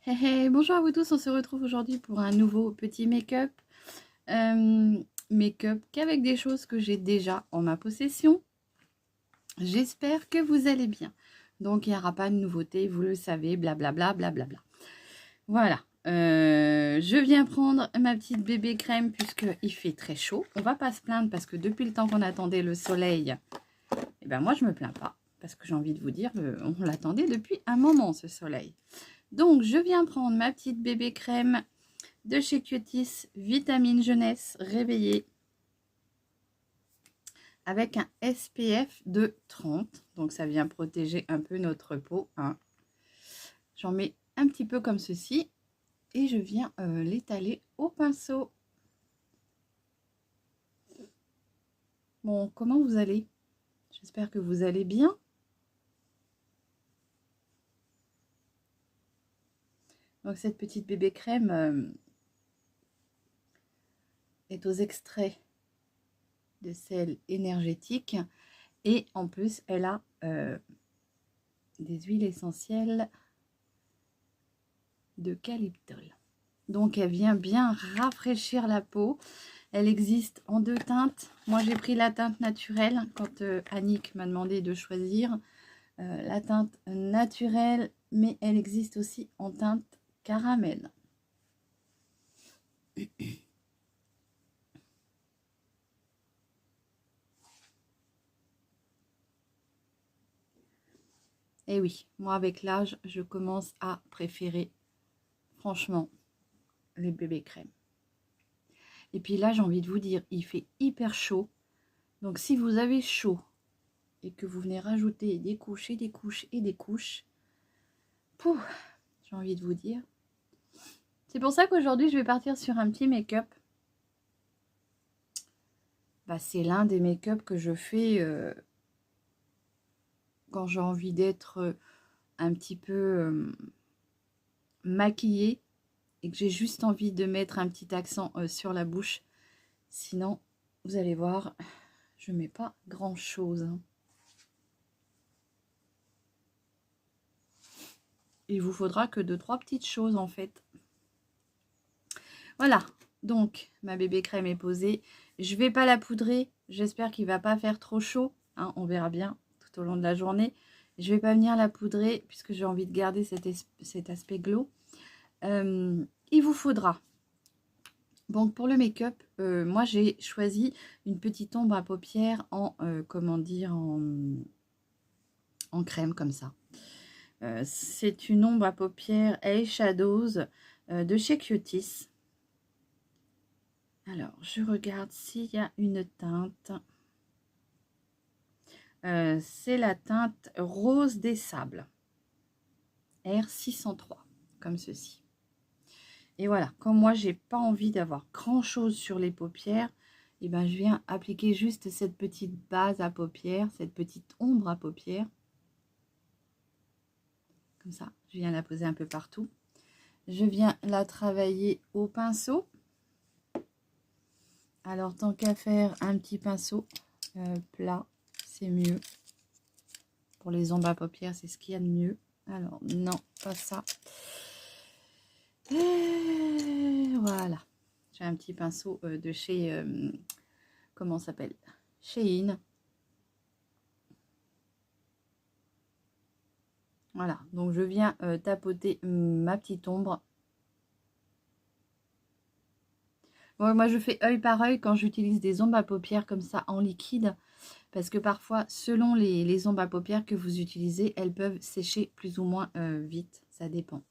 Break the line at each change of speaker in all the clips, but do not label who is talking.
Hey, hey, bonjour à vous tous, on se retrouve aujourd'hui pour un nouveau petit make-up. Make-up qu'avec des choses que j'ai déjà en ma possession. J'espère que vous allez bien. Donc il n'y aura pas de nouveauté, vous le savez, blablabla, blablabla. Voilà, je viens prendre ma petite bébé crème puisqu'il fait très chaud. On va pas se plaindre parce que depuis le temps qu'on attendait le soleil, eh ben moi je me plains pas. Parce que j'ai envie de vous dire, on l'attendait depuis un moment ce soleil. Donc je viens prendre ma petite bébé crème de chez Cutis, vitamine jeunesse réveillée, avec un SPF de 30. Donc ça vient protéger un peu notre peau, hein. J'en mets un petit peu comme ceci et je viens l'étaler au pinceau. Bon, comment vous allez? J'espère que vous allez bien. Donc cette petite bébé crème est aux extraits de sel énergétique et en plus elle a des huiles essentielles d'eucalyptol. Donc elle vient bien rafraîchir la peau. Elle existe en deux teintes. Moi j'ai pris la teinte naturelle quand Annick m'a demandé de choisir la teinte naturelle, mais elle existe aussi en teinte caramel. Et oui, moi avec l'âge, je commence à préférer franchement les bébés crèmes. Et puis là, j'ai envie de vous dire, il fait hyper chaud. Donc si vous avez chaud et que vous venez rajouter des couches et des couches et des couches, pouf, j'ai envie de vous dire. C'est pour ça qu'aujourd'hui, je vais partir sur un petit make-up. C'est l'un des make-up que je fais quand j'ai envie d'être un petit peu maquillée et que j'ai juste envie de mettre un petit accent sur la bouche. Sinon, vous allez voir, je ne mets pas grand-chose. Il vous faudra que 2-3 petites choses en fait. Voilà, donc ma bébé crème est posée. Je ne vais pas la poudrer. J'espère qu'il ne va pas faire trop chaud, hein, on verra bien tout au long de la journée. Je ne vais pas venir la poudrer puisque j'ai envie de garder cet aspect glow. Il vous faudra. Donc pour le make-up, moi j'ai choisi une petite ombre à paupières en, comment dire, en crème comme ça. C'est une ombre à paupières Eyeshadows de chez Cutis. Alors, je regarde s'il y a une teinte. C'est la teinte Rose des Sables. R603, comme ceci. Et voilà, comme moi, j'ai pas envie d'avoir grand-chose sur les paupières, et ben, je viens appliquer juste cette petite base à paupières, cette petite ombre à paupières. Comme ça, je viens la poser un peu partout. Je viens la travailler au pinceau. Alors, tant qu'à faire un petit pinceau plat, c'est mieux. Pour les ombres à paupières, c'est ce qu'il y a de mieux. Alors, non, pas ça. Et voilà. J'ai un petit pinceau de chez... comment ça s'appelle? Shein. Voilà. Donc, je viens tapoter ma petite ombre. Bon, moi, je fais œil par œil quand j'utilise des ombres à paupières comme ça en liquide. Parce que parfois, selon les ombres à paupières que vous utilisez, elles peuvent sécher plus ou moins vite. Ça dépend.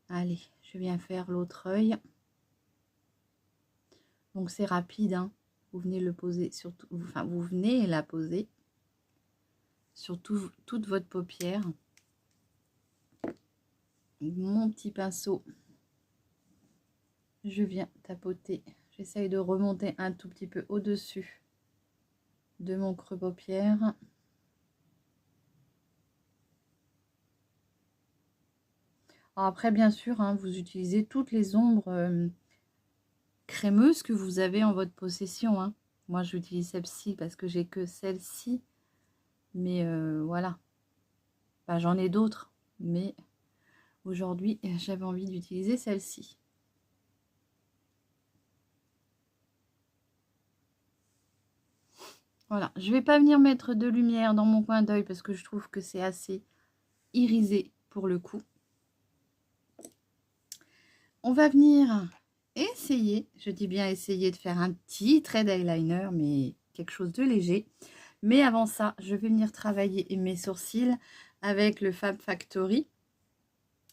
Allez, je viens faire l'autre œil. Donc c'est rapide, hein. Vous venez le poser sur tout, enfin vous venez la poser sur toute votre paupière. Mon petit pinceau, je viens tapoter. J'essaye de remonter un tout petit peu au-dessus de mon creux paupière. Alors après, bien sûr, hein, vous utilisez toutes les ombres crémeuses que vous avez en votre possession, hein. Moi, j'utilise celle-ci parce que j'ai que celle-ci. Mais voilà. J'en ai d'autres. Mais aujourd'hui, j'avais envie d'utiliser celle-ci. Voilà, je vais pas venir mettre de lumière dans mon coin d'œil parce que je trouve que c'est assez irisé pour le coup. On va venir essayer, je dis bien essayer de faire un petit trait d'eyeliner, mais quelque chose de léger. Mais avant ça, je vais venir travailler mes sourcils avec le Fab Factory,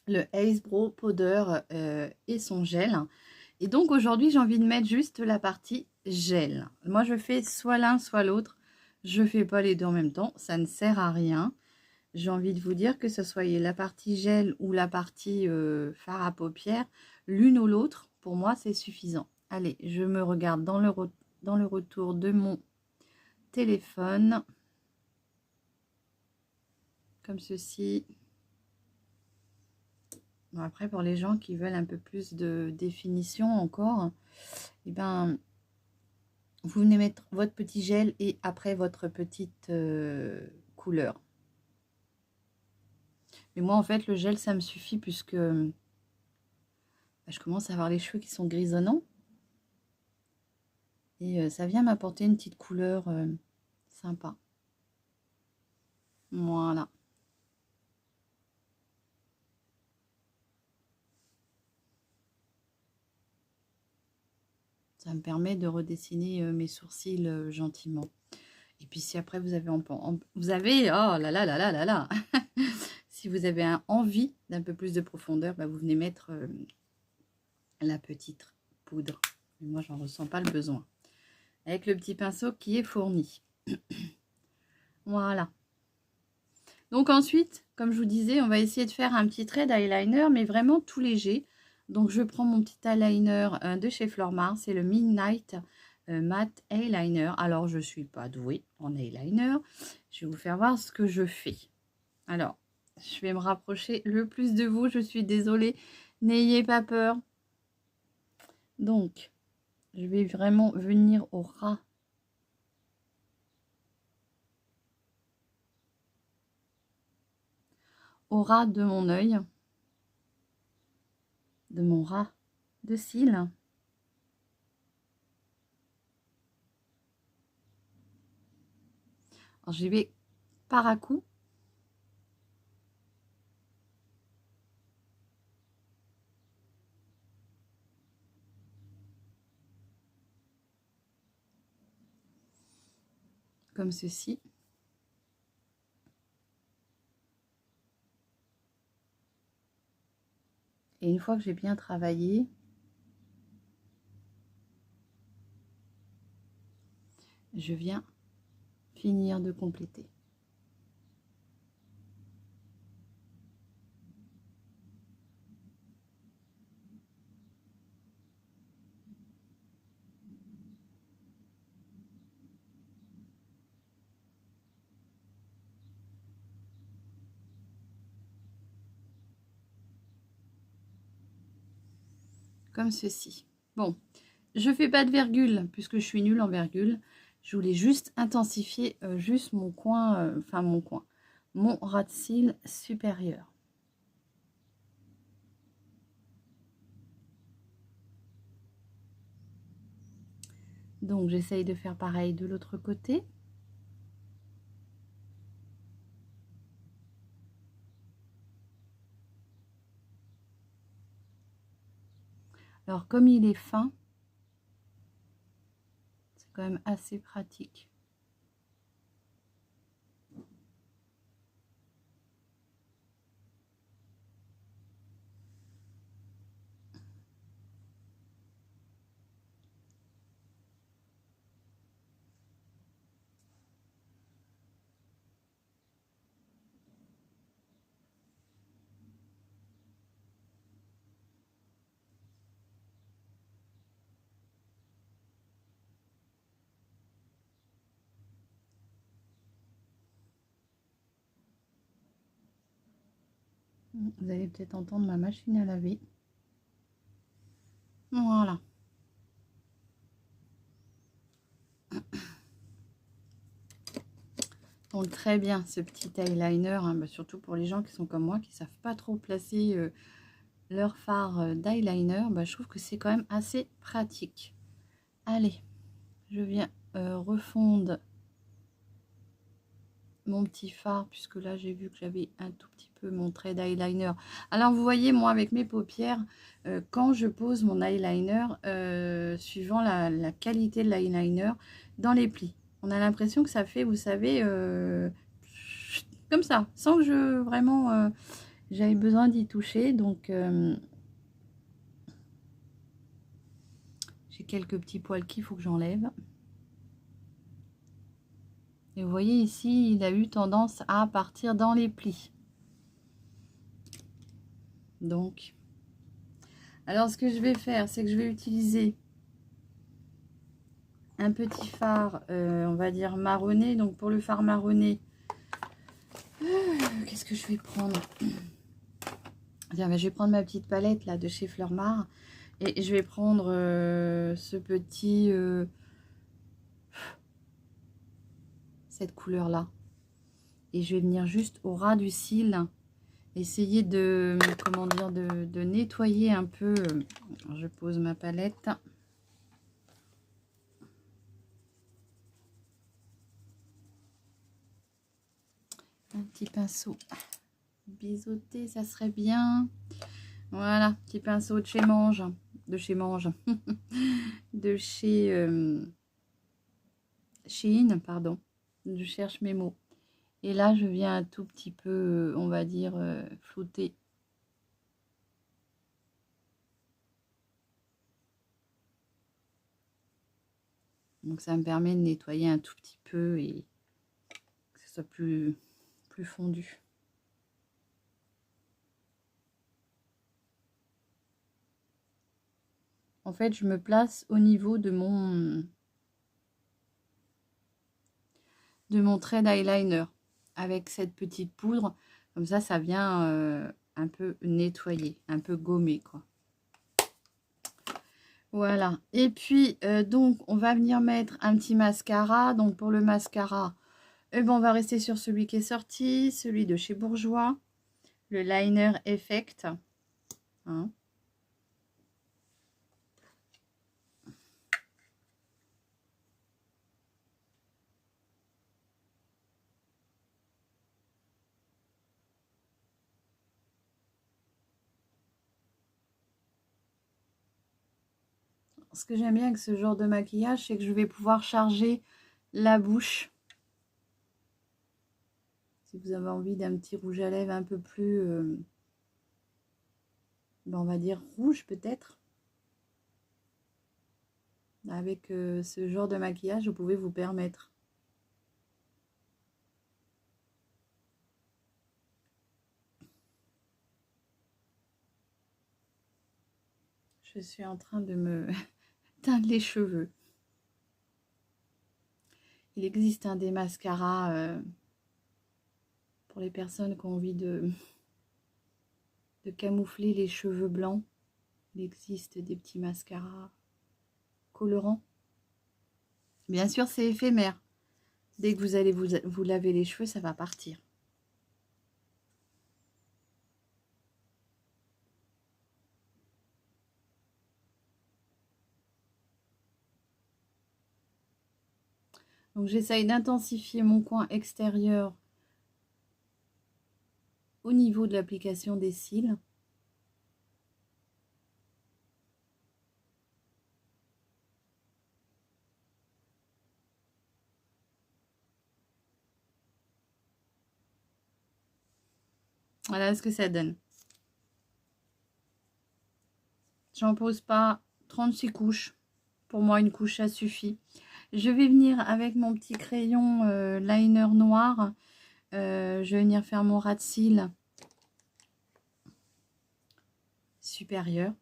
le Ace Brow Powder et son gel. Et donc aujourd'hui, j'ai envie de mettre juste la partie gel. Moi, je fais soit l'un, soit l'autre. Je ne fais pas les deux en même temps, ça ne sert à rien. J'ai envie de vous dire que ce soit la partie gel ou la partie fard à paupières, l'une ou l'autre, pour moi, c'est suffisant. Allez, je me regarde dans le retour de mon téléphone, comme ceci. Bon, après, pour les gens qui veulent un peu plus de définition encore, eh ben, vous venez mettre votre petit gel et après votre petite couleur. Mais moi, en fait, le gel, ça me suffit puisque je commence à avoir les cheveux qui sont grisonnants. Et ça vient m'apporter une petite couleur sympa. Voilà. Ça me permet de redessiner mes sourcils gentiment. Et puis si après vous avez, oh là là là là là là si vous avez envie d'un peu plus de profondeur, bah, vous venez mettre la petite poudre. Mais moi, j'en ressens pas le besoin. Avec le petit pinceau qui est fourni. Voilà. Donc ensuite, comme je vous disais, on va essayer de faire un petit trait d'eyeliner, mais vraiment tout léger. Donc je prends mon petit eyeliner de chez Flormar, c'est le Midnight Matte Eyeliner. Alors je ne suis pas douée en eyeliner, je vais vous faire voir ce que je fais. Alors, je vais me rapprocher le plus de vous, je suis désolée, n'ayez pas peur. Donc, je vais vraiment venir au ras de mon œil, de mon ras de cils. Alors, j'y vais par à coup. Comme ceci. Et une fois que j'ai bien travaillé, je viens finir de compléter. Comme ceci. Bon, je fais pas de virgule puisque je suis nulle en virgule. Je voulais juste intensifier juste mon coin, mon ras de cils supérieur. Donc j'essaye de faire pareil de l'autre côté. Alors comme il est fin, c'est quand même assez pratique. Vous allez peut-être entendre ma machine à laver. Voilà. Donc très bien ce petit eyeliner, hein, bah, surtout pour les gens qui sont comme moi, qui ne savent pas trop placer leur fard d'eyeliner. Bah, je trouve que c'est quand même assez pratique. Allez, je viens refondre mon petit fard, puisque là j'ai vu que j'avais un tout petit peu mon trait d'eyeliner. Alors vous voyez, moi avec mes paupières, quand je pose mon eyeliner, suivant la qualité de l'eyeliner, dans les plis, on a l'impression que ça fait, vous savez, comme ça, sans que je vraiment j'avais besoin d'y toucher. Donc j'ai quelques petits poils qu'il faut que j'enlève. Et vous voyez ici, il a eu tendance à partir dans les plis. Donc, alors ce que je vais faire, c'est que je vais utiliser un petit fard, on va dire marronné. Donc pour le fard marronné, qu'est-ce que je vais prendre? Tiens, ben, je vais prendre ma petite palette là de chez Fleurmar. Et je vais prendre ce petit... cette couleur là. Et je vais venir juste au ras du cil. Essayer de, comment dire, de nettoyer un peu. Alors, je pose ma palette. Un petit pinceau biseauté, ça serait bien. Voilà, petit pinceau de chez Mange. De chez Mange. De chez Shein, pardon. Je cherche mes mots. Et là, je viens un tout petit peu, on va dire, flouter. Donc, ça me permet de nettoyer un tout petit peu et que ce soit plus fondu. En fait, je me place au niveau de mon trait d'eyeliner avec cette petite poudre. Comme ça vient un peu nettoyer, un peu gommer, quoi. Voilà. Et puis, donc, on va venir mettre un petit mascara. Donc, pour le mascara, eh ben, on va rester sur celui qui est sorti, celui de chez Bourjois, le Liner Effect. Hein. Ce que j'aime bien avec ce genre de maquillage, c'est que je vais pouvoir charger la bouche. Si vous avez envie d'un petit rouge à lèvres un peu plus, ben, on va dire rouge peut-être. Avec ce genre de maquillage, vous pouvez vous permettre. Je suis en train de me teindre les cheveux. Il existe un des mascaras pour les personnes qui ont envie de camoufler les cheveux blancs. Il existe des petits mascaras colorants. Bien sûr, c'est éphémère. Dès que vous allez vous laver les cheveux, ça va partir. Donc j'essaye d'intensifier mon coin extérieur au niveau de l'application des cils. Voilà ce que ça donne. J'en pose pas 36 couches. Pour moi, une couche, ça suffit. Je vais venir avec mon petit crayon liner noir. Je vais venir faire mon ras de cils supérieur.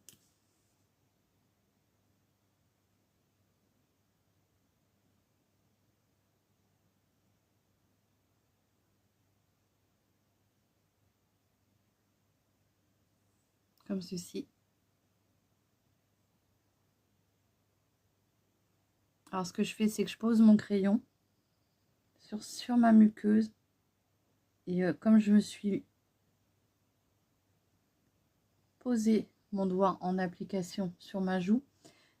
Comme ceci. Alors, ce que je fais, c'est que je pose mon crayon sur ma muqueuse. Et comme je me suis posé mon doigt en application sur ma joue,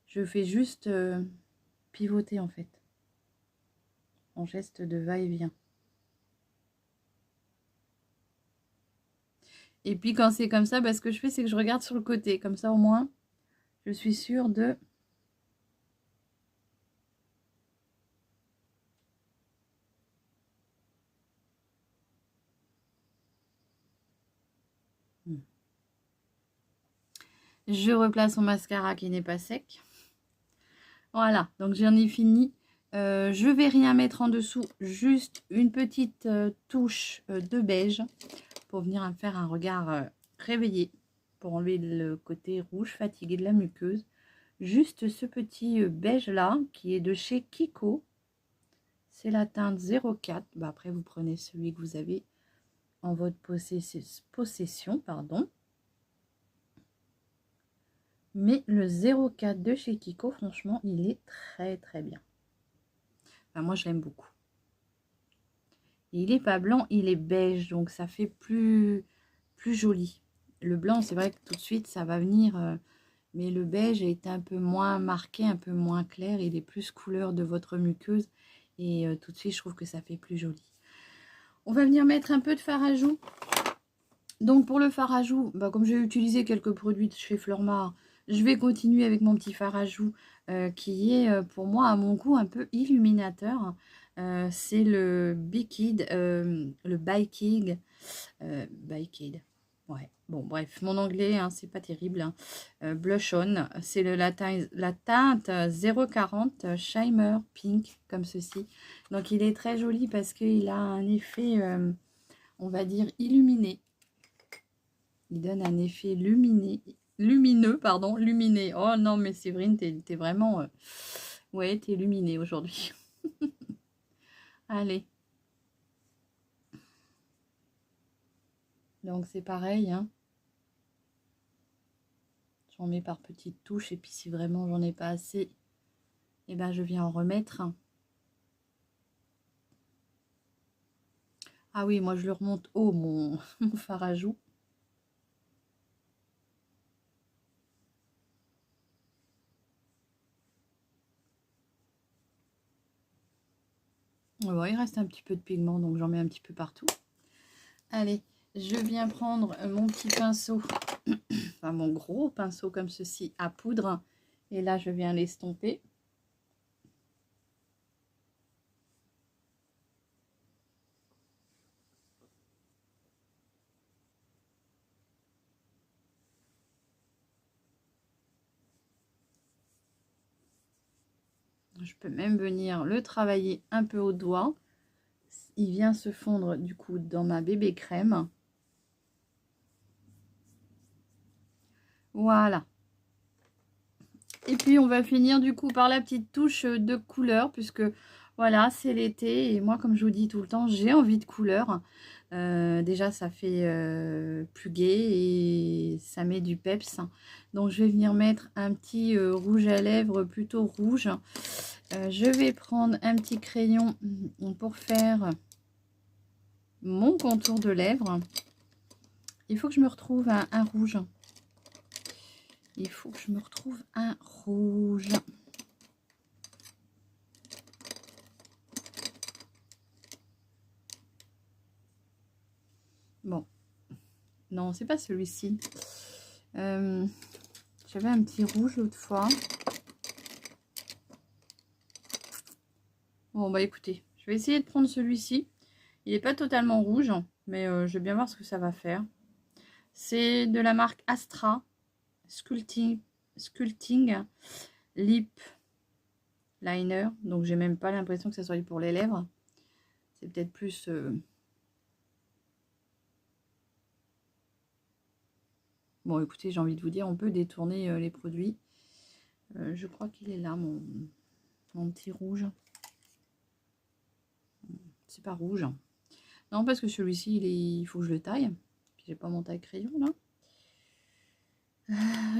je fais juste pivoter en fait, en geste de va-et-vient. Et puis quand c'est comme ça, ce que je fais, c'est que je regarde sur le côté. Comme ça, au moins, je suis sûre de... Je replace mon mascara qui n'est pas sec. Voilà, donc j'en ai fini. Je vais rien mettre en dessous, juste une petite touche de beige pour venir faire un regard réveillé, pour enlever le côté rouge fatigué de la muqueuse. Juste ce petit beige là qui est de chez Kiko. C'est la teinte 04. Bah, après, vous prenez celui que vous avez en votre possession, pardon. Mais le 04 de chez Kiko, franchement, il est très très bien. Enfin, moi, je l'aime beaucoup. Et il n'est pas blanc, il est beige, donc ça fait plus joli. Le blanc, c'est vrai que tout de suite, ça va venir... mais le beige est un peu moins marqué, un peu moins clair. Il est plus couleur de votre muqueuse. Et tout de suite, je trouve que ça fait plus joli. On va venir mettre un peu de fard à joues. Donc pour le fard à joues, bah, comme j'ai utilisé quelques produits de chez Flormar, je vais continuer avec mon petit fard à joues qui est pour moi à mon goût un peu illuminateur. C'est le Bikid, le Bikid. Bikid. Ouais, bon bref, mon anglais, hein, c'est pas terrible. Hein. Blush On, c'est la teinte 040 Shimmer Pink, comme ceci. Donc il est très joli parce qu'il a un effet, on va dire, illuminé. Il donne un effet lumineux, pardon, luminé. Oh non, mais Séverine, t'es vraiment... ouais, t'es luminée aujourd'hui. Allez. Donc c'est pareil, hein. J'en mets par petites touches et puis si vraiment j'en ai pas assez, eh ben je viens en remettre. Ah oui, moi je le remonte haut, mon fard à joues. Bon, il reste un petit peu de pigment, donc j'en mets un petit peu partout. Allez, je viens prendre mon petit pinceau, enfin mon gros pinceau comme ceci à poudre. Et là, je viens l'estomper. Je peux même venir le travailler un peu au doigt. Il vient se fondre du coup dans ma bébé crème. Voilà. Et puis on va finir du coup par la petite touche de couleur puisque voilà, c'est l'été et moi comme je vous dis tout le temps, j'ai envie de couleur. Déjà ça fait plus gai et ça met du peps. Donc je vais venir mettre un petit rouge à lèvres plutôt rouge. Je vais prendre un petit crayon pour faire mon contour de lèvres. Il faut que je me retrouve un rouge. Il faut que je me retrouve un rouge. Bon. Non, c'est pas celui-ci. J'avais un petit rouge l'autre fois. Bon, bah écoutez, je vais essayer de prendre celui-ci. Il n'est pas totalement rouge, mais je vais bien voir ce que ça va faire. C'est de la marque Astra Sculpting Lip Liner. Donc, j'ai même pas l'impression que ça soit pour les lèvres. C'est peut-être plus... Bon, écoutez, j'ai envie de vous dire, on peut détourner les produits. Je crois qu'il est là, mon petit rouge. C'est pas rouge. Non, parce que celui-ci, il faut que je le taille. J'ai pas mon taille-crayon, là.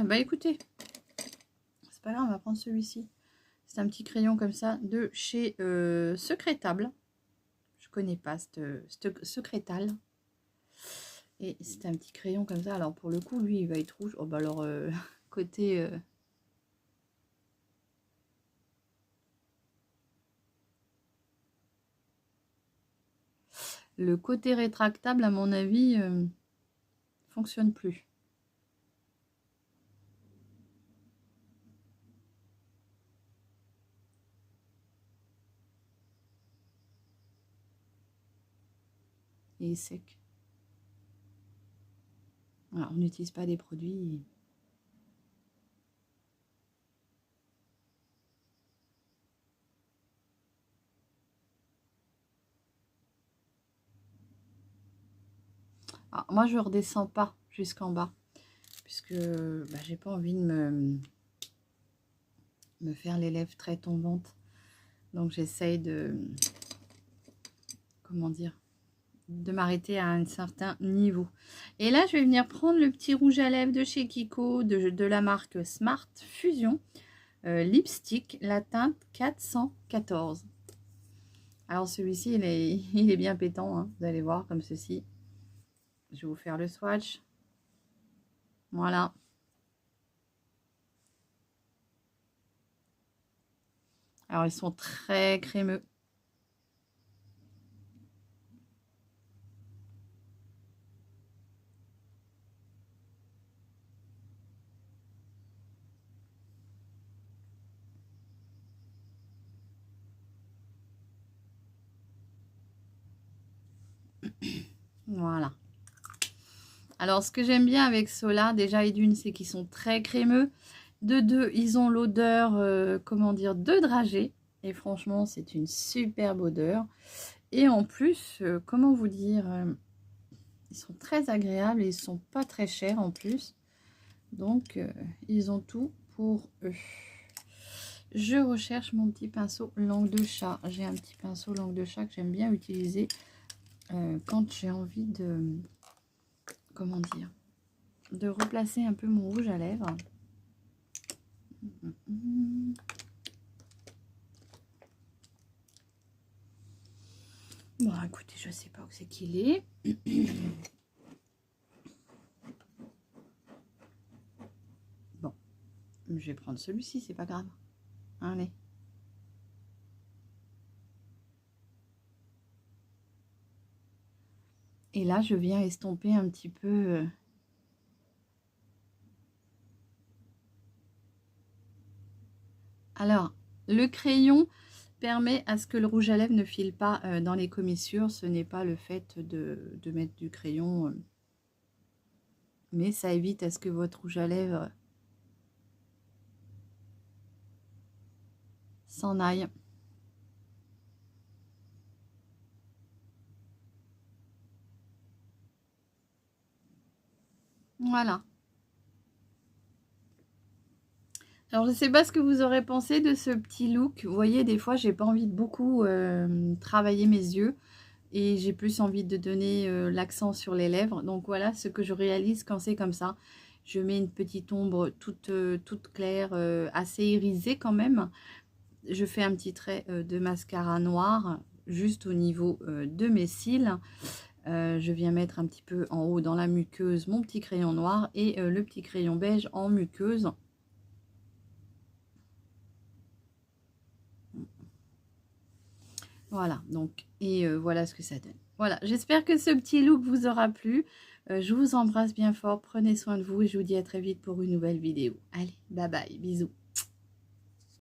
Bah, écoutez, c'est pas grave, on va prendre celui-ci. C'est un petit crayon comme ça de chez Secrétable. connais pas ce Crétal. Et c'est un petit crayon comme ça. Alors pour le coup, lui, il va être rouge. Oh bah alors, côté... le côté rétractable, à mon avis, fonctionne plus. Il est sec. Voilà, on n'utilise pas des produits. Alors, moi, je ne redescends pas jusqu'en bas, puisque bah, j'ai pas envie de me faire les lèvres très tombantes. Donc, j'essaye de... Comment dire, de m'arrêter à un certain niveau. Et là, je vais venir prendre le petit rouge à lèvres de chez Kiko, de la marque Smart Fusion, lipstick, la teinte 414. Alors, celui-ci, il est bien pétant, hein, vous allez voir, comme ceci. Je vais vous faire le swatch. Voilà. Alors, ils sont très crémeux. Voilà. Alors, ce que j'aime bien avec ceux-là, déjà, et d'une, c'est qu'ils sont très crémeux. De deux, ils ont l'odeur, comment dire, de dragée. Et franchement, c'est une superbe odeur. Et en plus, comment vous dire, ils sont très agréables et ils sont pas très chers en plus. Donc, ils ont tout pour eux. Je recherche mon petit pinceau langue de chat. J'ai un petit pinceau langue de chat que j'aime bien utiliser quand j'ai envie de... Comment dire, de replacer un peu mon rouge à lèvres. Bon, écoutez, je sais pas où c'est qu'il est. Bon, je vais prendre celui-ci, c'est pas grave. Allez. Et là, je viens estomper un petit peu... Alors, le crayon permet à ce que le rouge à lèvres ne file pas dans les commissures. Ce n'est pas le fait de mettre du crayon, mais ça évite à ce que votre rouge à lèvres s'en aille. Voilà. Alors, je ne sais pas ce que vous aurez pensé de ce petit look. Vous voyez, des fois, j'ai pas envie de beaucoup travailler mes yeux. Et j'ai plus envie de donner l'accent sur les lèvres. Donc, voilà ce que je réalise quand c'est comme ça. Je mets une petite ombre toute claire, assez irisée quand même. Je fais un petit trait de mascara noir, juste au niveau de mes cils. Je viens mettre un petit peu en haut dans la muqueuse mon petit crayon noir et le petit crayon beige en muqueuse. Voilà, donc, et voilà ce que ça donne. Voilà, j'espère que ce petit look vous aura plu. Je vous embrasse bien fort, prenez soin de vous et je vous dis à très vite pour une nouvelle vidéo. Allez, bye bye, bisous.